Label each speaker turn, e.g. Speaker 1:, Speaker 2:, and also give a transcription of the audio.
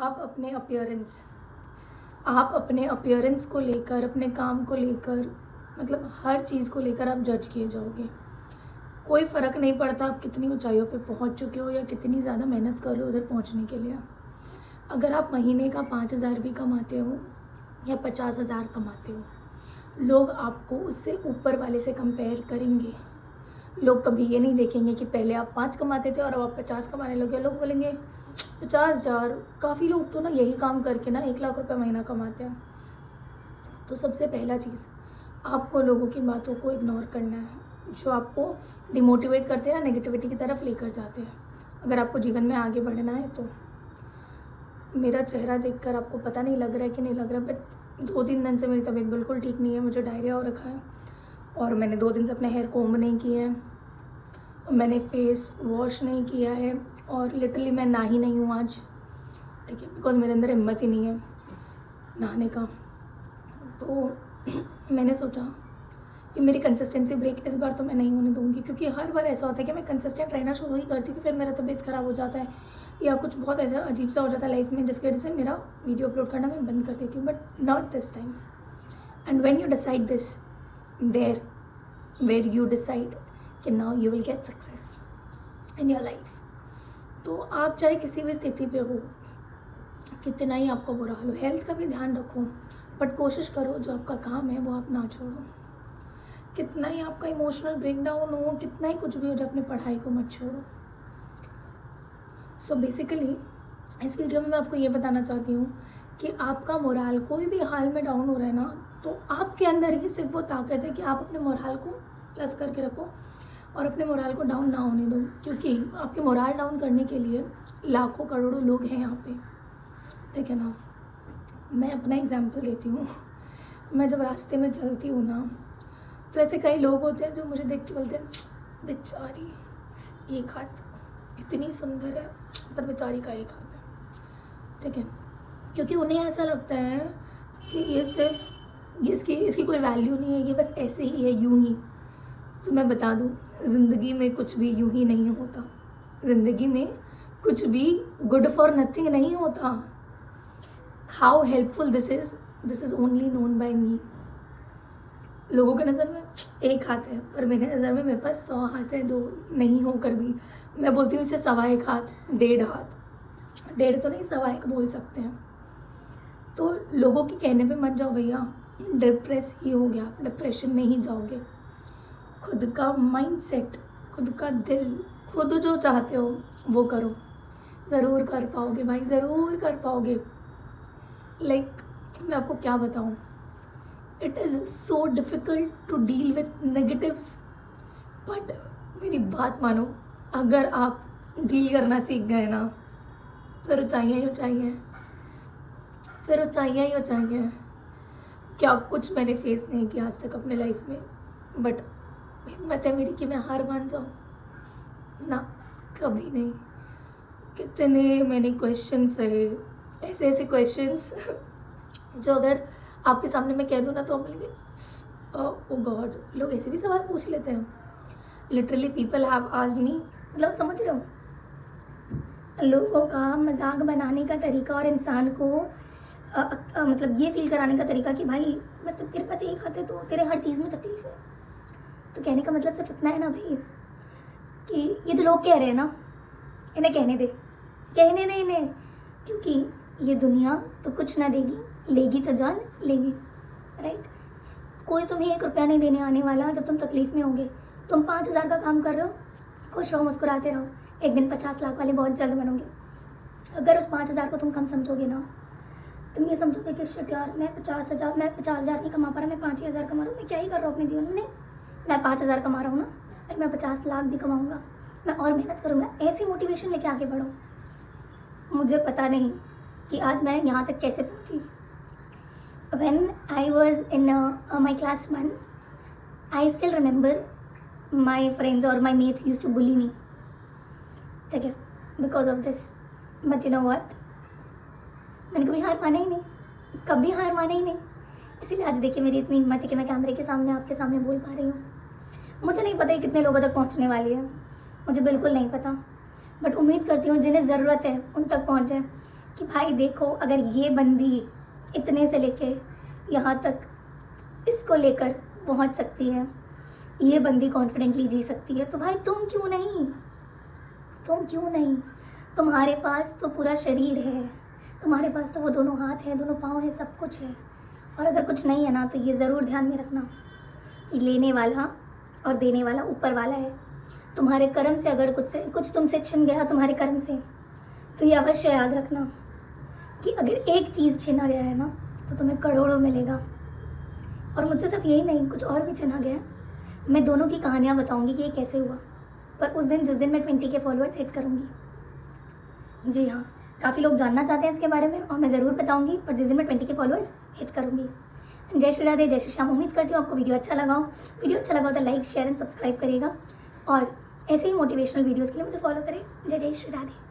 Speaker 1: आप अपने अपीयरेंस को लेकर, अपने काम को लेकर, मतलब हर चीज़ को लेकर आप जज किए जाओगे। कोई फ़र्क नहीं पड़ता आप कितनी ऊंचाइयों पे पहुंच चुके हो या कितनी ज़्यादा मेहनत कर रहे हो उधर पहुंचने के लिए। अगर आप महीने का 5,000 भी कमाते हो या 50,000 कमाते हो, लोग आपको उससे ऊपर वाले से कंपेयर करेंगे। लोग कभी ये नहीं देखेंगे कि पहले आप 5 कमाते थे और अब आप 50 कमाने लगे। लोग बोलेंगे 50,000, काफ़ी लोग तो ना यही काम करके ना 1 लाख रुपये महीना कमाते हैं। तो सबसे पहला चीज़, आपको लोगों की बातों को इग्नोर करना है जो आपको डिमोटिवेट करते हैं, नेगेटिविटी की तरफ लेकर जाते हैं। अगर आपको जीवन में आगे बढ़ना है तो मेरा चेहरा देखकर आपको पता नहीं लग रहा है कि नहीं लग रहा, बट 2-3 दिन से मेरी तबीयत बिल्कुल ठीक नहीं है। मुझे डायरिया हो रखा है और मैंने 2 दिन से अपने हेयर कोम्ब नहीं किए हैं, मैंने फेस वॉश नहीं किया है और लिटरली मैं नहा ही नहीं हूँ आज, ठीक है, बिकॉज मेरे अंदर हिम्मत ही नहीं है नहाने का। तो मैंने सोचा कि मेरी कंसिस्टेंसी ब्रेक इस बार तो मैं नहीं होने दूंगी, क्योंकि हर बार ऐसा होता है कि मैं कंसिस्टेंट रहना शुरू ही करती हूँ, फिर मेरा तबीयत ख़राब हो जाता है या कुछ बहुत ऐसा अजीब सा हो जाता है लाइफ में, जिसकी वजह से मेरा वीडियो अपलोड करना मैं बंद कर देती हूँ। But not this time. And when you decide this, there where you decide कि now you will get success in your life. तो आप चाहे किसी भी स्थिति पे हो, कितना ही आपका बुरा हाल हो, हेल्थ का भी ध्यान रखो, बट कोशिश करो जो आपका काम है वो आप ना छोड़ो। कितना ही आपका इमोशनल ब्रेकडाउन हो, कितना ही कुछ भी हो जाए, अपनी पढ़ाई को मत छोड़ो। सो बेसिकली इस वीडियो में मैं आपको ये बताना चाहती हूँ कि आपका मोराल कोई भी हाल में डाउन हो रहा है ना, तो आपके अंदर ही सिर्फ वो ताकत है कि आप अपने मोराल को प्लस करके रखो और अपने मोराल को डाउन ना होने दो, क्योंकि आपके मोराल डाउन करने के लिए लाखों करोड़ों लोग हैं यहाँ पे, ठीक है ना। मैं अपना एग्जाम्पल देती हूँ। मैं जब रास्ते में चलती हूँ ना, तो ऐसे कई लोग होते हैं जो मुझे देख के बोलते हैं बेचारी, एक हाथ इतनी सुंदर है पर बेचारी का एक हाथ है, ठीक है, क्योंकि उन्हें ऐसा लगता है कि ये सिर्फ इसकी कोई वैल्यू नहीं है, ये बस ऐसे ही है, यूं ही। तो मैं बता दूं, ज़िंदगी में कुछ भी यूं ही नहीं होता। ज़िंदगी में कुछ भी गुड फॉर नथिंग नहीं होता। How helpful this is only known by me. लोगों के नज़र में एक हाथ है, पर मेरे नज़र में मेरे पास 100 हाथ है, 2 नहीं होकर भी। मैं बोलती हूँ इसे 1.25 हाथ, 1.5 हाथ, 1.5 तो नहीं 1.25 बोल सकते हैं। तो लोगों के कहने पे मत जाओ भैया, डिप्रेस ही हो गया, डिप्रेशन में ही जाओगे। खुद का माइंडसेट, खुद का दिल, खुद जो चाहते हो वो करो, ज़रूर कर पाओगे भाई, ज़रूर कर पाओगे। मैं आपको क्या बताऊँ, it is so difficult to deal with negatives, but मेरी बात मानो, अगर आप डील करना सीख गए ना, फिर ऊँचाइयाँ ही ऊँचाइयाँ हैं, फिर ऊँचाइयाँ ही ऊँचाइयाँ हैं। क्या कुछ मैंने फेस नहीं किया आज तक अपने लाइफ में, बट हिम्मत है मेरी कि मैं हार मान जाऊँ ना, कभी नहीं। कितने मैंने क्वेश्चंस है, ऐसे क्वेश्चंस जो अगर आपके सामने मैं कह दूँ ना तो आप बोलेंगे ओ गॉड, लोग ऐसे भी सवाल पूछ लेते हैं। Literally people have asked me, मतलब समझ रहे हो, लोगों का मजाक बनाने का तरीका और इंसान को मतलब ये फील कराने का तरीका कि भाई बस तेरे पास एक हाथ है तो तेरे हर चीज़ में तकलीफ है। तो कहने का मतलब सिर्फ इतना है ना भाई, कि ये जो लोग कह रहे हैं ना, इन्हें कहने दे इन्हें, क्योंकि ये दुनिया तो कुछ ना देगी, लेगी तो जान लेगी, राइट। कोई तुम्हें 1 रुपया नहीं देने आने वाला जब तुम तकलीफ़ में होगे। तुम 5,000 का काम कर रहे हो, खुश रहो, मुस्कुराते रहो, एक दिन 50 लाख वाले बहुत जल्द बनोगे। अगर उस 5,000 को तुम कम समझोगे ना, तुम ये समझोगे कि शिट यार, मैं 50,000 नहीं कमा पा रहा, मैं 5,000 कमा रहा हूँ, मैं क्या ही कर रहा हूँ अपने जीवन में। नहीं, मैं 5,000 कमा रहा हूँ ना, मैं 50 लाख भी कमाऊँगा, मैं और मेहनत करूँगा। ऐसी मोटिवेशन लेके आगे बढ़ो। मुझे पता नहीं कि आज मैं यहाँ तक कैसे पहुँची। When I was in my class 1, I still remember my friends or my mates used to bully me, ठीक है, because of this. But you know what? मैंने कभी हार माना ही नहीं, कभी हार माना ही नहीं। इसीलिए आज देखिए मेरी इतनी हिम्मत है कि मैं कैमरे के सामने आपके सामने बोल पा रही हूँ। मुझे नहीं पता कितने लोगों तक पहुँचने वाली है, मुझे बिल्कुल नहीं पता, बट उम्मीद करती हूँ जिन्हें ज़रूरत है उन तक पहुँच जाए। कि भाई देखो, अगर ये बंदी इतने से लेके यहाँ तक इसको लेकर पहुँच सकती है, ये बंदी कॉन्फिडेंटली जी सकती है, तो भाई तुम क्यों नहीं? तुम क्यों नहीं? तुम्हारे पास तो पूरा शरीर है, तुम्हारे पास तो वो दोनों हाथ हैं, दोनों पाँव हैं, सब कुछ है। और अगर कुछ नहीं है ना, तो ये ज़रूर ध्यान में रखना कि लेने वाला और देने वाला ऊपर वाला है। तुम्हारे कर्म से अगर कुछ तुमसे छिन गया तुम्हारे कर्म से, तो ये अवश्य याद रखना कि अगर एक चीज़ छिना गया है ना, तो तुम्हें करोड़ों मिलेगा। और मुझसे सिर्फ यही नहीं, कुछ और भी छिना गया है। मैं दोनों की कहानियाँ बताऊँगी कि ये कैसे हुआ, पर उस दिन जिस दिन मैं 20 के फॉलोअर्स हिट करूँगी। जी हाँ, काफ़ी लोग जानना चाहते हैं इसके बारे में और मैं ज़रूर बताऊँगी, पर जिस दिन मैं 20 के फॉलोअर्स हिट करूँगी। जय श्री राधे, जय श्री श्याम। उम्मीद करती हूँ आपको वीडियो अच्छा लगा हो। वीडियो अच्छा लगा हो तो लाइक, शेयर एंड सब्सक्राइब करिएगा और ऐसे ही मोटिवेशनल वीडियोज़ के लिए मुझे फॉलो करें। जय जय श्री राधे।